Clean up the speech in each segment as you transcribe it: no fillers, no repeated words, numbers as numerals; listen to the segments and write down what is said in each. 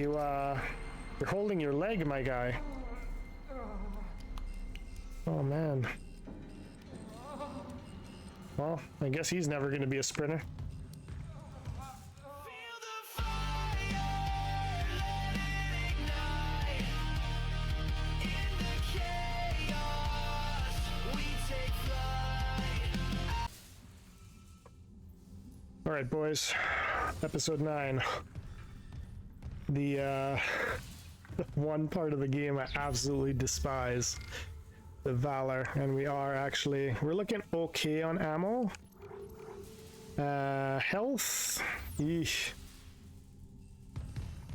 You're holding your leg, my guy. Oh, man. Well, I guess he's never going to be a sprinter. All right, boys. Episode 9. The one part of the game I absolutely despise. The Valor. And we're looking okay on ammo. Health. Eesh.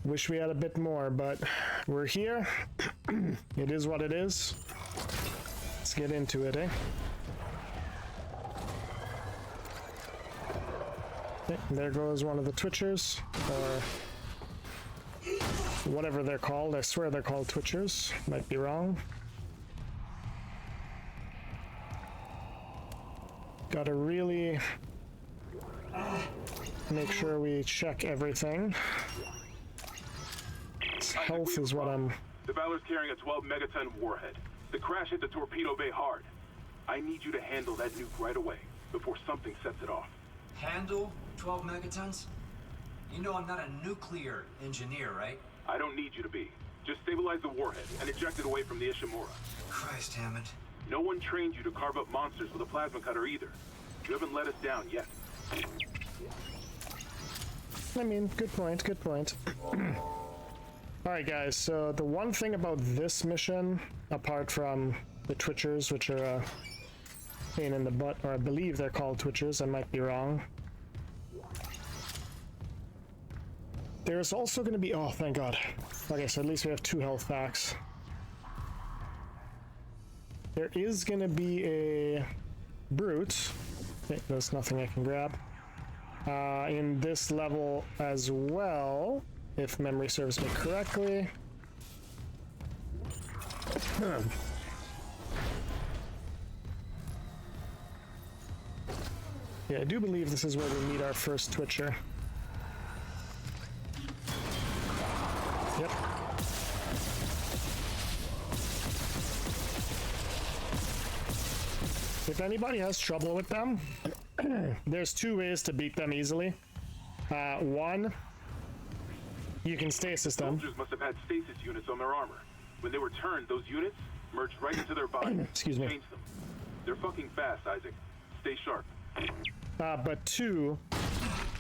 Wish we had a bit more, but we're here. It is what it is. Let's get into it, eh? Okay, there goes one of the Twitchers, or whatever they're called. I swear they're called Twitchers. Might be wrong. Gotta really make sure we check everything. Health is what I'm... The Valor's carrying a 12 megaton warhead. The crash hit the torpedo bay hard. I need you to handle that nuke right away, before something sets it off. Handle 12 megatons? You know I'm not a nuclear engineer, right? I don't need you to be. Just stabilize the warhead and eject it away from the Ishimura. Christ, Hammond. No one trained you to carve up monsters with a plasma cutter either. You haven't let us down yet. I mean, good point, good point. Alright guys, so the one thing about this mission, apart from the Twitchers, which are a pain in the butt, or I believe they're called Twitchers, I might be wrong. There's also going to be... oh, thank God. Okay, so at least we have 2 health packs. There is going to be a brute. Okay, there's nothing I can grab. In this level as well, if memory serves me correctly. Yeah, I do believe this is where we meet our first Twitcher. Yep. If anybody has trouble with them, there's 2 ways to beat them easily. One, you can stasis them. Soldiers must have had stasis units on their armor. When they were turned, those units merged right into their body. Excuse me. Change them. They're fucking fast, Isaac. Stay sharp. But 2,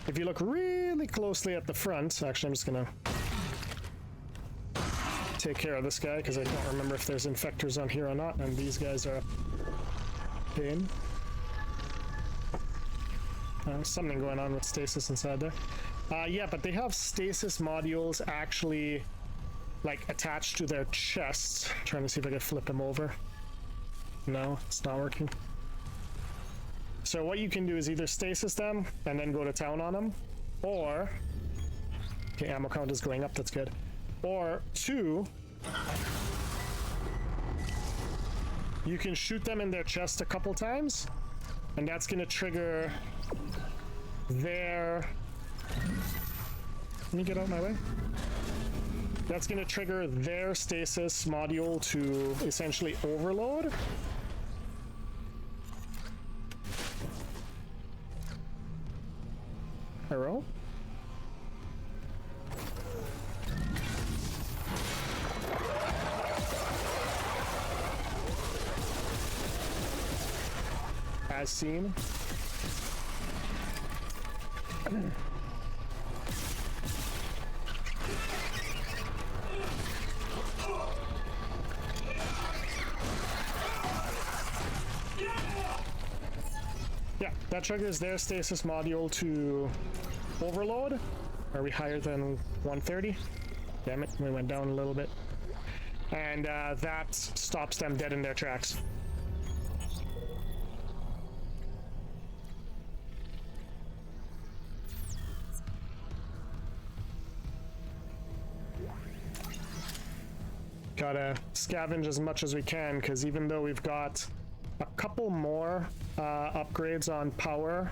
if you look really closely at the front, actually I'm just gonna take care of this guy because I don't remember if there's infectors on here or not, and these guys are a pain. Something going on with stasis inside there. Yeah, but they have stasis modules actually like attached to their chests. I'm trying to see if I can flip them over. No, it's not working. So what you can do is either stasis them and then go to town on them, or... okay, ammo count is going up, that's good. Or 2, you can shoot them in their chest a couple times, and that's gonna trigger their... let me get out of my way. That's gonna trigger their stasis module to essentially overload. Arrow? As seen. Yeah, that triggers their stasis module to overload. Are we higher than 130? Damn it, we went down a little bit. And that stops them dead in their tracks. Gotta scavenge as much as we can, because even though we've got a couple more upgrades on power.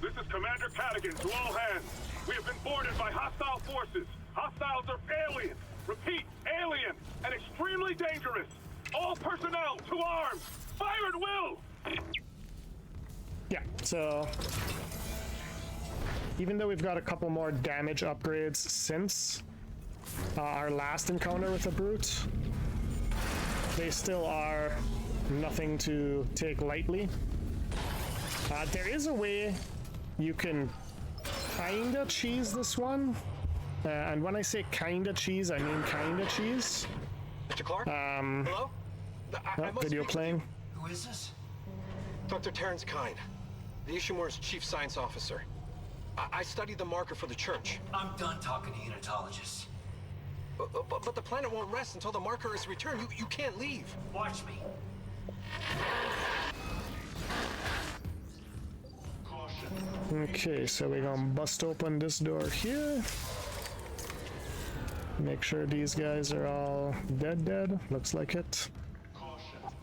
This This is Commander Cadigan to all hands. We have been boarded by hostile forces. Hostiles are alien. Repeat, alien and extremely dangerous. All personnel to arms. Fire at will. Yeah, so even though we've got a couple more damage upgrades since our last encounter with the brute, they still are nothing to take lightly. There is a way you can kinda cheese this one, and when I say kinda cheese, I mean kinda cheese. Mr. Clark? Hello? I must Video speak with playing. Who is this? Dr. Terrence Kine, the Ishimura's chief science officer. I studied the marker for the church. I'm done talking to unitologists. But the planet won't rest until the marker is returned. You can't leave. Watch me. Okay, so we're gonna bust open this door here. Make sure these guys are all dead. Looks like it.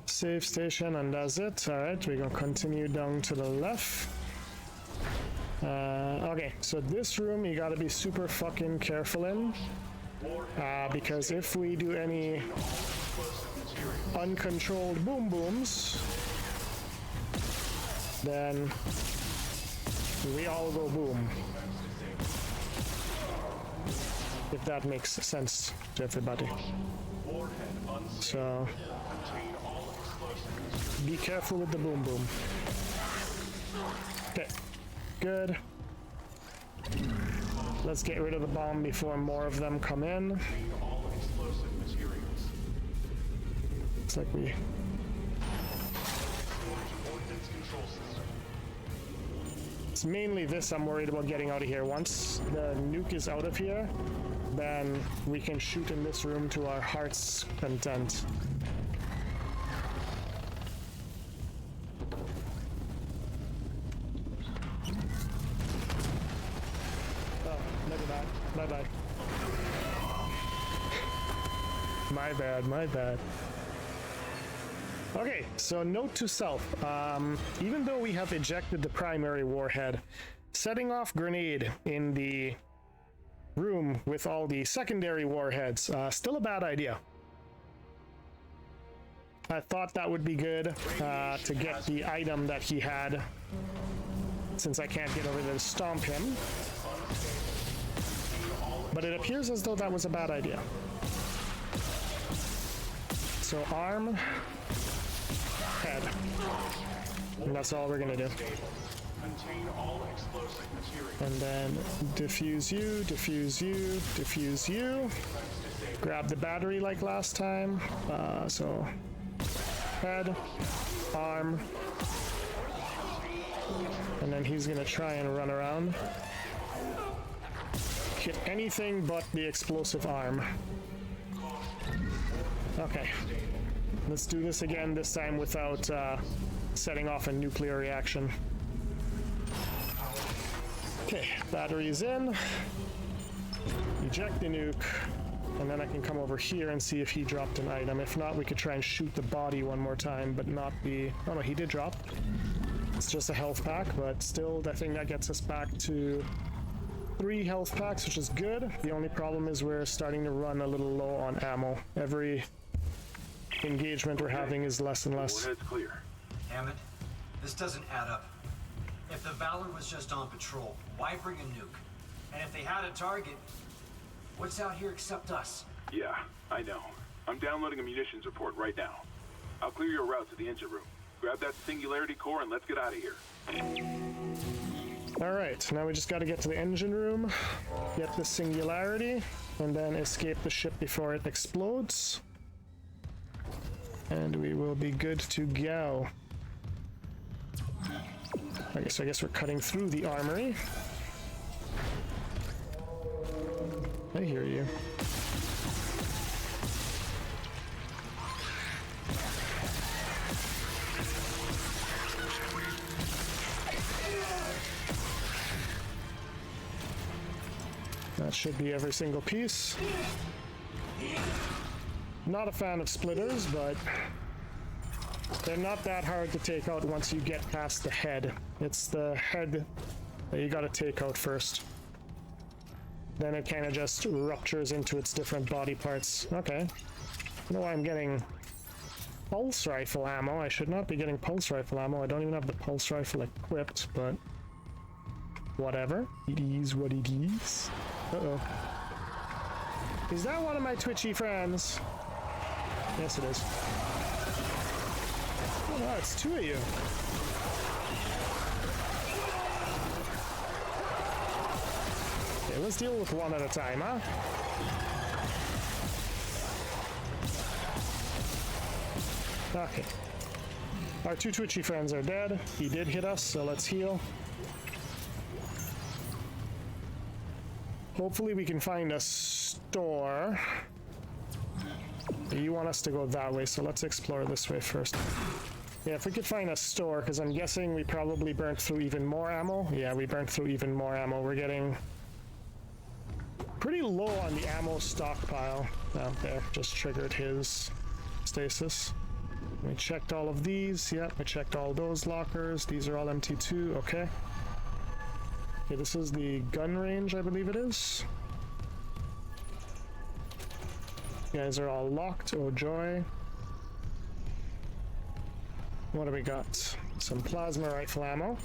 Save station, and that's it. Alright, we're gonna continue down to the left. Okay, so this room you gotta be super fucking careful in. Because if we do any uncontrolled boom booms, then we all go boom. If that makes sense to everybody. So be careful with the boom boom. Okay, good. Let's get rid of the bomb before more of them come in. Looks like we... It's mainly this I'm worried about getting out of here. Once the nuke is out of here, then we can shoot in this room to our heart's content. Oh, look at that. Bye-bye. My bad. Okay, so note to self, even though we have ejected the primary warhead, setting off grenade in the room with all the secondary warheads, still a bad idea. I thought that would be good to get the item that he had, since I can't get over there to stomp him. But it appears as though that was a bad idea. So arm, head. And that's all we're gonna do. And then diffuse you, diffuse you, diffuse you. Grab the battery like last time. So head, arm. And then he's gonna try and run around. Hit anything but the explosive arm. Okay. Let's do this again, this time without setting off a nuclear reaction. Okay, battery's in. Eject the nuke. And then I can come over here and see if he dropped an item. If not, we could try and shoot the body one more time, but not the... Oh no, he did drop. It's just a health pack, but still, I think that gets us back to 3 health packs, which is good. The only problem is we're starting to run a little low on ammo. Every engagement we're having is less and less. Warhead's clear. Hammond, this doesn't add up. If the Valor was just on patrol, why bring a nuke? And if they had a target, what's out here except us? Yeah, I know. I'm downloading a munitions report right now. I'll clear your route to the engine room. Grab that Singularity Core and let's get out of here. Alright, now we just gotta get to the engine room, get the Singularity, and then escape the ship before it explodes. And we will be good to go. Okay, so I guess we're cutting through the armory. I hear you. That should be every single piece. Not a fan of splitters, but they're not that hard to take out once you get past the head. It's the head that you gotta take out first. Then it kind of just ruptures into its different body parts. Okay. I know why I'm getting pulse rifle ammo. I should not be getting pulse rifle ammo. I don't even have the pulse rifle equipped, but whatever. It is what it is. Uh-oh. Is that one of my twitchy friends? Yes, it is. Oh, wow, it's two of you. Okay, let's deal with one at a time, huh? Okay. Our two twitchy friends are dead. He did hit us, so let's heal. Hopefully we can find a store. You want us to go that way, so let's explore this way first. Yeah, if we could find a store, because I'm guessing we probably burnt through even more ammo. Yeah, we burnt through even more ammo. We're getting pretty low on the ammo stockpile. Oh, there, just triggered his stasis. We checked all of these. Yep, we checked all those lockers. These are all empty too. Okay. Okay, this is the gun range, I believe it is. You guys are all locked. Oh joy. What do we got? Some plasma rifle ammo.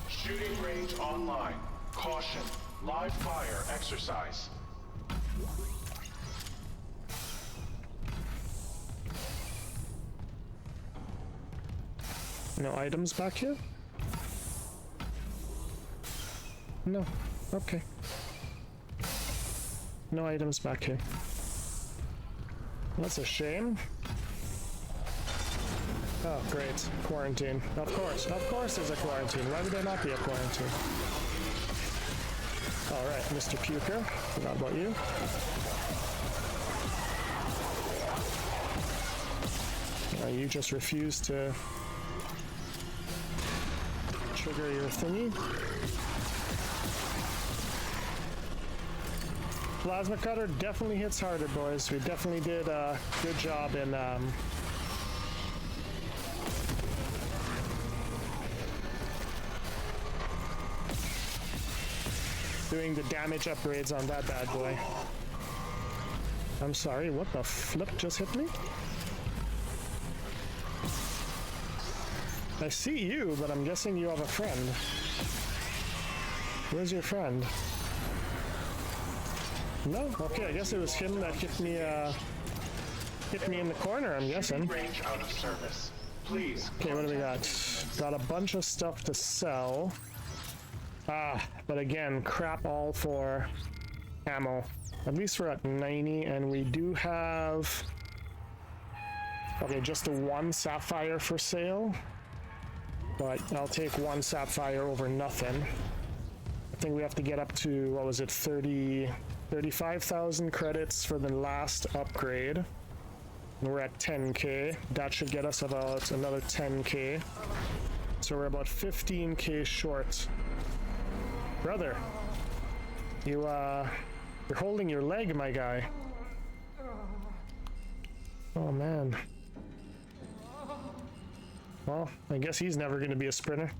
Shooting range online. Caution. Live fire exercise. No items back here? No. Okay. No items back here. That's a shame. Oh, great. Quarantine. Of course there's a quarantine. Why would there not be a quarantine? Alright, Mr. Puker. Forgot about you. You just refuse to trigger your thingy. Plasma cutter definitely hits harder, boys. We definitely did a good job in doing the damage upgrades on that bad boy. I'm sorry, what the flip just hit me? I see you, but I'm guessing you have a friend. Where's your friend? No? Okay, I guess it was him that hit me in the corner, I'm guessing. Range out of service. Please. Okay, what do we got? Got a bunch of stuff to sell. Ah, but again, crap all for ammo. At least we're at 90, and we do have... Okay, just the one sapphire for sale. But I'll take one sapphire over nothing. I think we have to get up to, what was it, 35,000 credits for the last upgrade. And we're at 10k. That should get us about another 10k. So we're about 15k short. Brother, you're holding your leg, my guy. Oh man. Well, I guess he's never going to be a sprinter.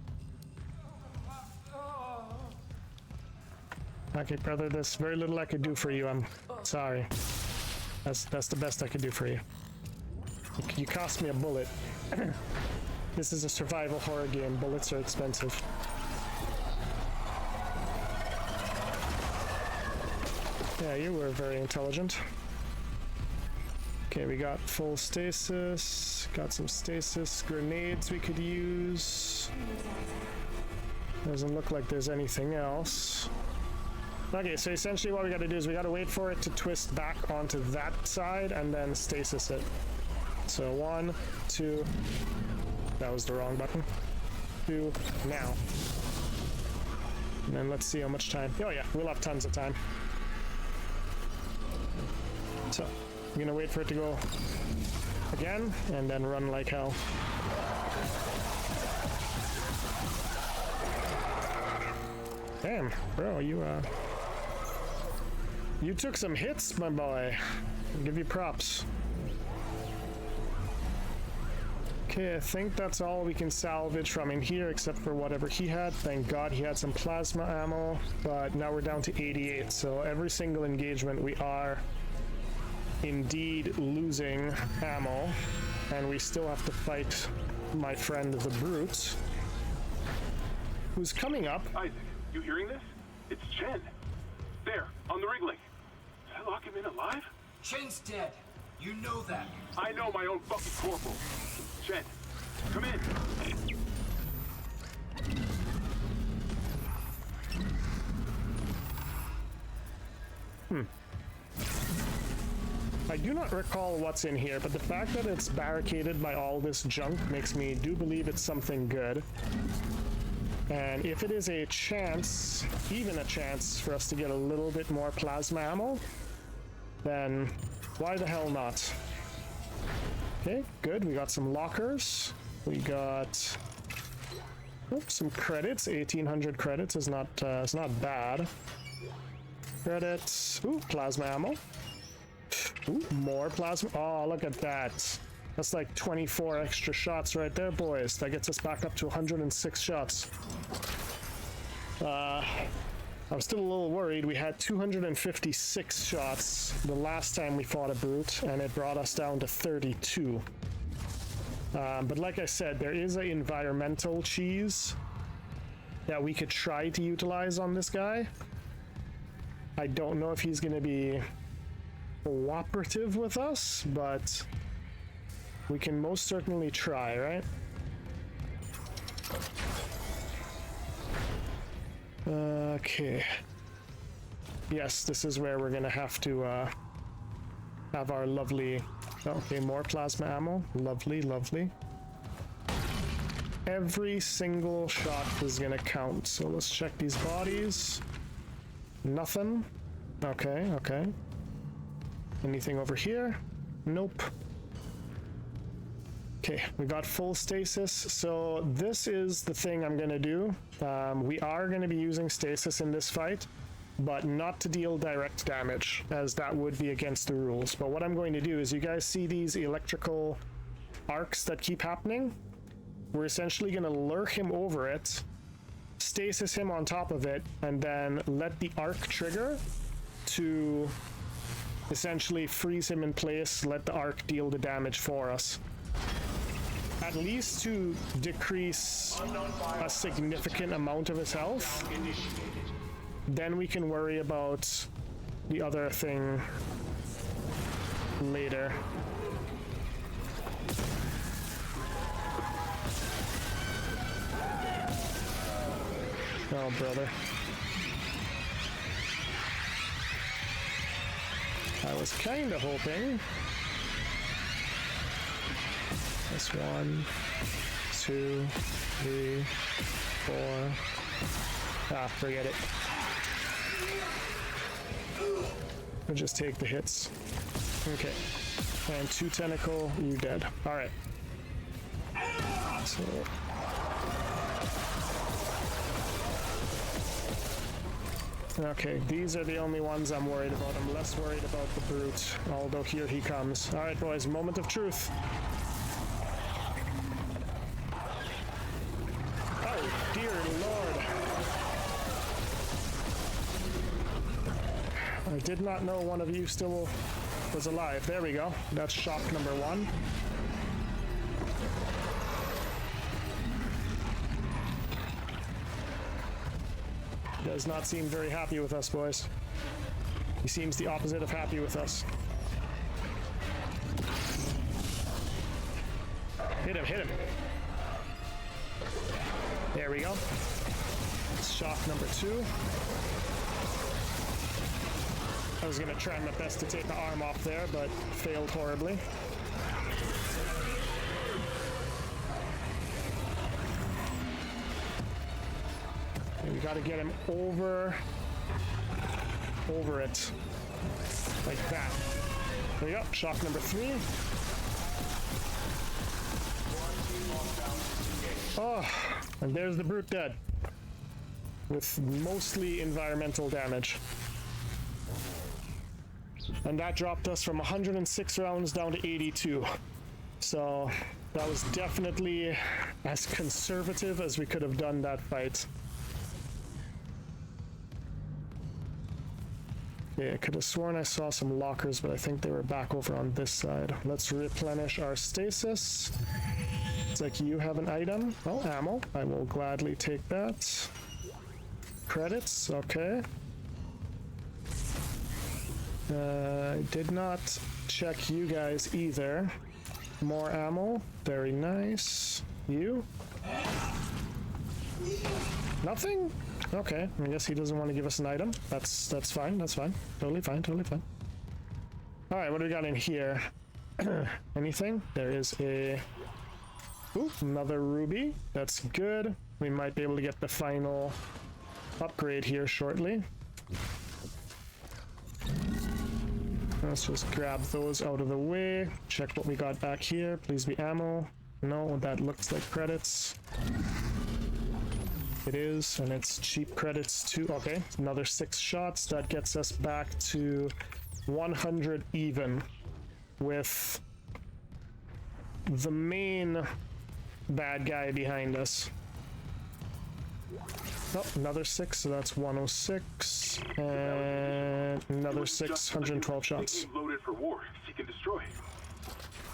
Okay, brother, there's very little I could do for you. I'm sorry. That's the best I could do for you. You cost me a bullet. This is a survival horror game. Bullets are expensive. Yeah, you were very intelligent. Okay, we got full stasis. Got some stasis grenades we could use. Doesn't look like there's anything else. Okay, so essentially what we gotta do is we gotta wait for it to twist back onto that side and then stasis it. So 1, 2, that was the wrong button. 2, now. And then let's see how much time. Oh yeah, we'll have tons of time. So, I'm gonna wait for it to go again and then run like hell. Damn, bro, you took some hits, my boy. I'll give you props. Okay, I think that's all we can salvage from in here, except for whatever he had. Thank God he had some plasma ammo, but now we're down to 88, so every single engagement we are indeed losing ammo, and we still have to fight my friend the Brute, who's coming up. Isaac, you hearing this? It's Chen. There, on the rig link. Did I lock him in alive? Chen's dead. You know that. I know my own fucking corporal. Chen, come in. I do not recall what's in here, but the fact that it's barricaded by all this junk makes me do believe it's something good. And if it is a chance, even a chance, for us to get a little bit more plasma ammo, then why the hell not? Okay, good. We got some lockers. We got some credits. 1,800 credits is not bad. Credits. Ooh, plasma ammo. Ooh, more plasma. Oh, look at that. That's like 24 extra shots right there, boys. That gets us back up to 106 shots. I was still a little worried. We had 256 shots the last time we fought a brute, and it brought us down to 32. But like I said, there is an environmental cheese that we could try to utilize on this guy. I don't know if he's going to be cooperative with us, but we can most certainly try, right? Okay. Yes, this is where we're gonna have to have our lovely... Okay, more plasma ammo. Lovely, lovely. Every single shot is gonna count, so let's check these bodies. Nothing. Okay, okay. Anything over here? Nope. Okay, we got full stasis, so this is the thing I'm gonna do. We are gonna be using stasis in this fight, but not to deal direct damage, as that would be against the rules. But what I'm going to do is, you guys see these electrical arcs that keep happening? We're essentially gonna lure him over it, stasis him on top of it, and then let the arc trigger to essentially freeze him in place, let the arc deal the damage for us. At least to decrease a significant amount of his health. Then we can worry about the other thing later. Oh, brother. I was kinda hoping. That's 1, 2, 3, 4. Ah, forget it. We'll just take the hits. Okay. And 2 tentacle, you dead. Alright. So... Okay, these are the only ones I'm worried about. I'm less worried about the brute, although here he comes. Alright, boys, moment of truth. Oh, dear Lord. I did not know one of you still was alive. There we go. That's shock number 1. Does not seem very happy with us, boys. He seems the opposite of happy with us. Hit him, hit him. There we go. Shock number 2. I was gonna try my best to take the arm off there, but failed horribly. And we gotta get him over it. Like that. There we go. Shock number 3. Oh, and there's the brute dead. With mostly environmental damage. And that dropped us from 106 rounds down to 82. So that was definitely as conservative as we could have done that fight. Yeah, I could have sworn I saw some lockers, but I think they were back over on this side. Let's replenish our stasis. It's like you have an item. Oh, ammo. I will gladly take that. Credits, okay. I did not check you guys either. More ammo, very nice. You? Nothing? Okay, I guess he doesn't want to give us an item. That's fine, that's fine. Totally fine, totally fine. Alright, what do we got in here? Anything? There is a... Ooh, another ruby. That's good. We might be able to get the final upgrade here shortly. Let's just grab those out of the way. Check what we got back here. Please be ammo. No, that looks like credits. It is, and it's cheap credits too. Okay, another 6 shots. That gets us back to 100 even with the main bad guy behind us. Oh, another 6, so that's 106, and another 6, 112 shots. Loaded for war, seek and destroy.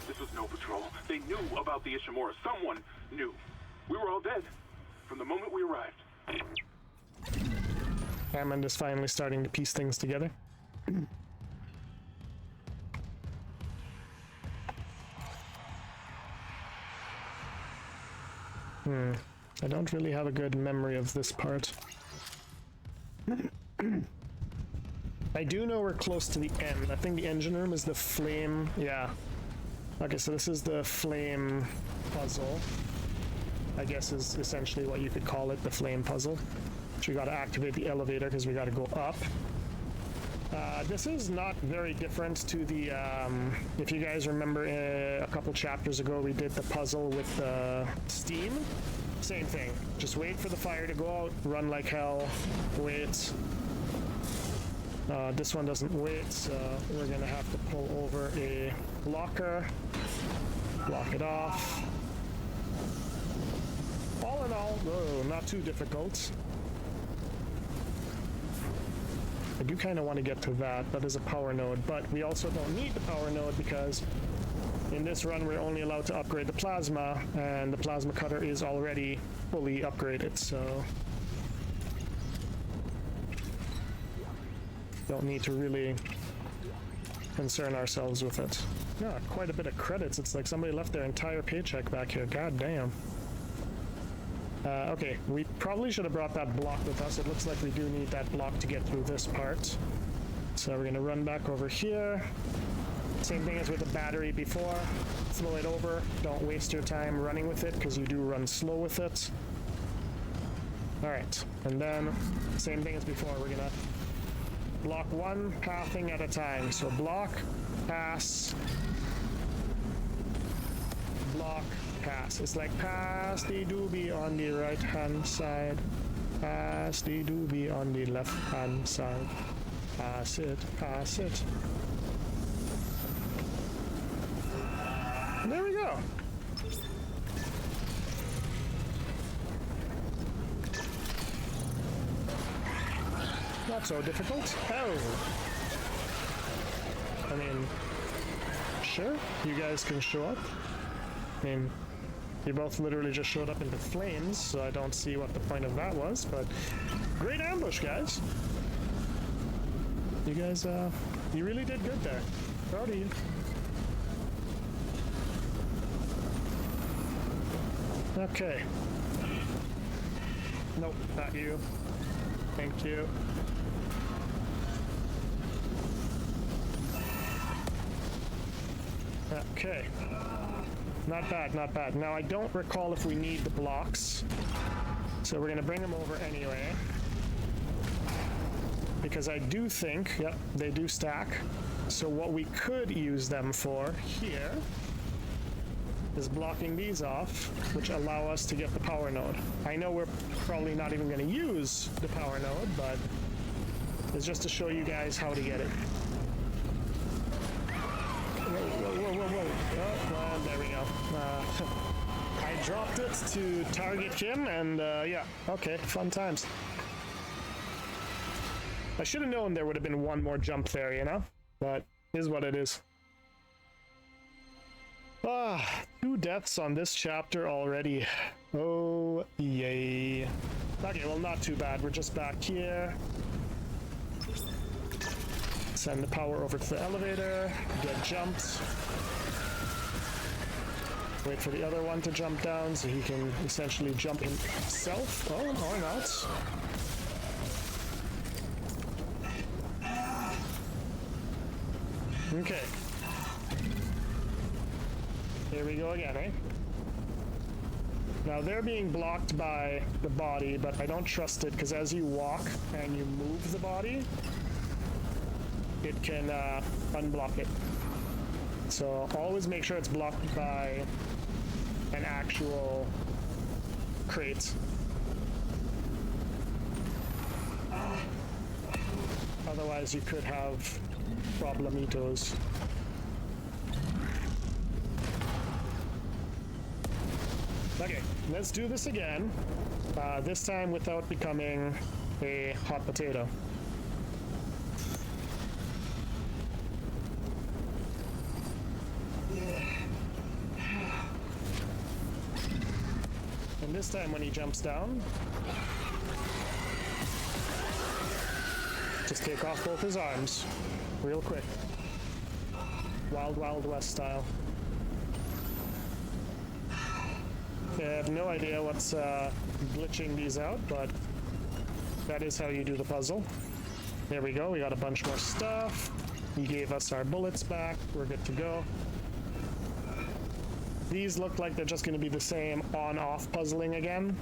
This was no patrol. They knew about the Ishimura. Someone knew. We were all dead from the moment we arrived. Hammond is finally starting to piece things together. I don't really have a good memory of this part. I do know we're close to the end. I think the engine room is the flame. Yeah. Okay, so this is the flame puzzle. I guess is essentially what you could call it, the flame puzzle. So we gotta activate the elevator because we gotta go up. This is not very different to the, if you guys remember a couple chapters ago, we did the puzzle with the steam. Same thing. Just wait for the fire to go out, run like hell, wait. This one doesn't wait, so we're gonna have to pull over a locker, block it off. All in all, whoa, not too difficult. I do kind of want to get to that. That is a power node, but we also don't need the power node because in this run we're only allowed to upgrade the plasma, and the plasma cutter is already fully upgraded, so don't need to really concern ourselves with it. Yeah, quite a bit of credits. It's like somebody left their entire paycheck back here. God damn. Okay, we probably should have brought that block with us. It looks like we do need that block to get through this part. So we're gonna run back over here. Same thing as with the battery before. Throw it over. Don't waste your time running with it because you do run slow with it. Alright, and then same thing as before. We're gonna block one pathing at a time. So block, pass, block, pass. It's like pass the doobie on the right hand side, pass the doobie on the left hand side. Pass it, pass it. And there we go. Not so difficult. Oh. I mean, sure, you guys can show up. I mean, you both literally just showed up into flames, so I don't see what the point of that was, but great ambush, guys. You guys, you really did good there. Proud of you. Okay. Nope, not you. Thank you. Okay. Not bad, not bad. Now, I don't recall if we need the blocks, so we're going to bring them over anyway. Because I do think, yep, they do stack. So what we could use them for here is blocking these off, which allow us to get the power node. I know we're probably not even going to use the power node, but it's just to show you guys how to get it. Whoa, whoa, whoa, whoa, whoa. Oh, and there we go. I dropped it to target him, and yeah, okay, fun times. I should have known there would have been one more jump there, you know? But is what it is. Ah, 2 deaths on this chapter already. Oh, yay. Okay, well, not too bad. We're just back here. Send the power over to the elevator. Get jumped. Wait for the other one to jump down so he can essentially jump himself. Oh, or not. Okay. Here we go again, eh? Now they're being blocked by the body, but I don't trust it because as you walk and you move the body, it can unblock it. So always make sure it's blocked by an actual crate. Otherwise you could have problemitos. Okay, let's do this again. This time without becoming a hot potato. And this time when he jumps down, just take off both his arms real quick. Wild Wild West style. I have no idea what's glitching these out, but that is how you do the puzzle. There we go, we got a bunch more stuff. He gave us our bullets back, we're good to go. These look like they're just going to be the same on-off puzzling again.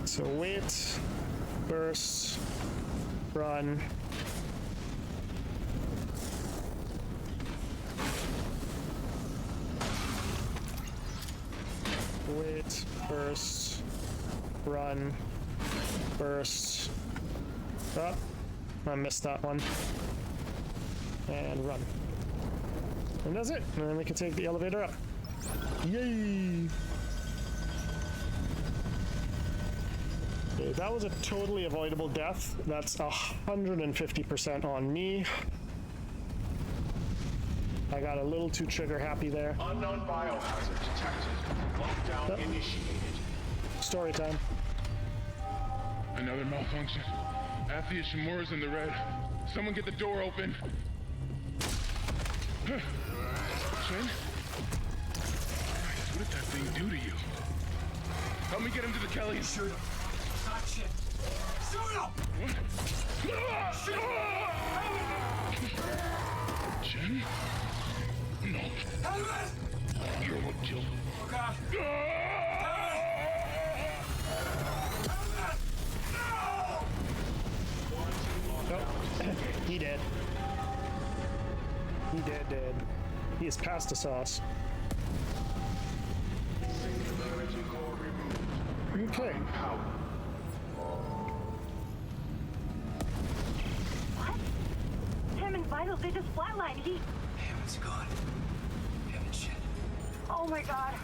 So wait, burst, run. Wait, burst, run, burst. Oh, I missed that one. And run. And that's it. And then we can take the elevator up. Yay! Okay, that was a totally avoidable death. That's 150% on me. I got a little too trigger happy there. Unknown biohazard detected. Lockdown initiated. Story time. Another malfunction. Half the Ishimura's in the red. Someone get the door open. Shin? What did that thing do to you? Help me get him to the Kellys. Shoot him. Not shit. Shoot him! Shin? No. Helmet! You're what killed him. Oh God. Nope. He did. He dead. He is past the sauce. Singularity Core removed. Okay. Power. What? Him and Vitals, they just flatlined. Damn, it's gone. Heaven shit. Oh my God.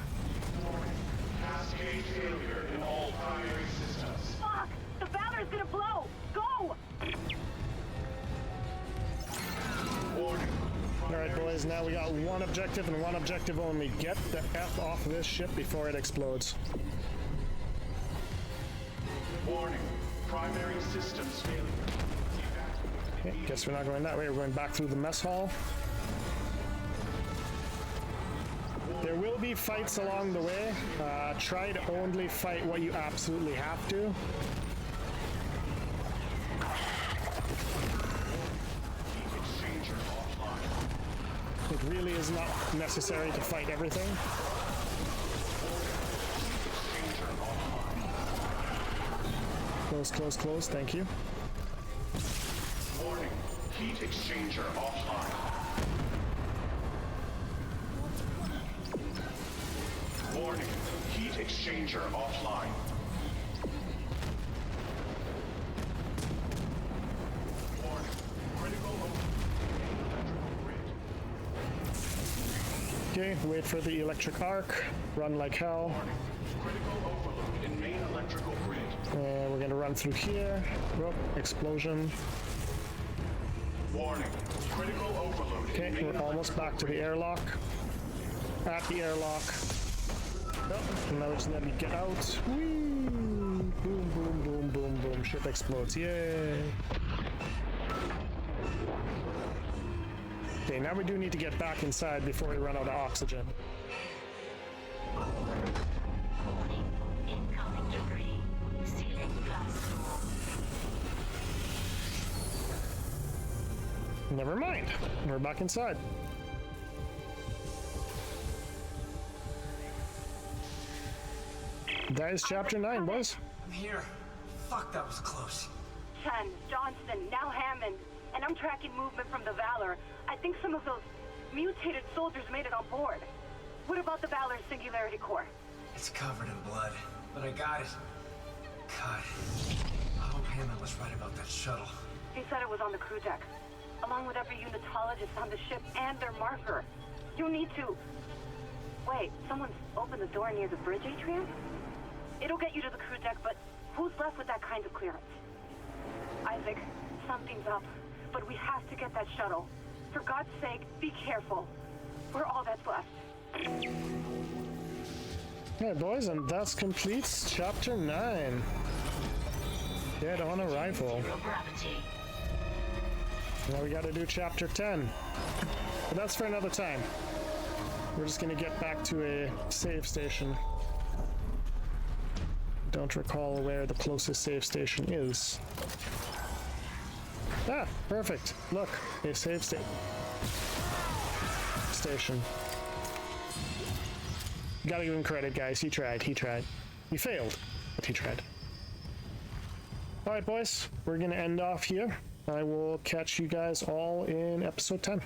Cascade failure in all primary systems. Fuck! The Valor's gonna blow! Go! Warning. Alright boys, now we got one objective and one objective only. Get the F off this ship before it explodes. Warning. Primary systems failure. Okay, guess we're not going that way, we're going back through the mess hall. There will be fights along the way. Try to only fight what you absolutely have to. Exchanger offline. It really is not necessary to fight everything. Exchanger offline. Close, thank you. Warning. Heat exchanger offline. Warning. Heat exchanger offline. Warning. Critical Okay, wait for the electric arc. Run like hell. Critical overload in main electrical grid. And we're gonna run through here. Whoop, explosion. Warning. Critical overload Okay, in main we're almost back to the airlock. At the airlock. Oh, now it's letting me get out. Whee! Boom, boom, boom, boom, boom. Ship explodes. Yay! Okay, now we do need to get back inside before we run out of oxygen. Warning. Incoming debris. Sealing blast door. Never mind. We're back inside. That is chapter 9, boys. I'm here. Fuck, that was close. Chen, Johnston, now Hammond. And I'm tracking movement from the Valor. I think some of those mutated soldiers made it on board. What about the Valor's Singularity Core? It's covered in blood, but I got it. God, I hope Hammond was right about that shuttle. He said it was on the crew deck, along with every unitologist on the ship and their marker. You need to... Wait, someone's opened the door near the bridge atrium? It'll get you to the crew deck, but who's left with that kind of clearance? Isaac, something's up, but we have to get that shuttle. For God's sake, be careful. We're all that's left. Alright, boys, and that completes chapter 9. Dead on arrival. Zero gravity. Now we gotta do chapter 10. But that's for another time. We're just gonna get back to a save station. Don't recall where the closest save station is. Ah, perfect. Look, a save station. Gotta give him credit, guys. He tried. He failed, but he tried. Alright, boys. We're gonna end off here. I will catch you guys all in episode 10.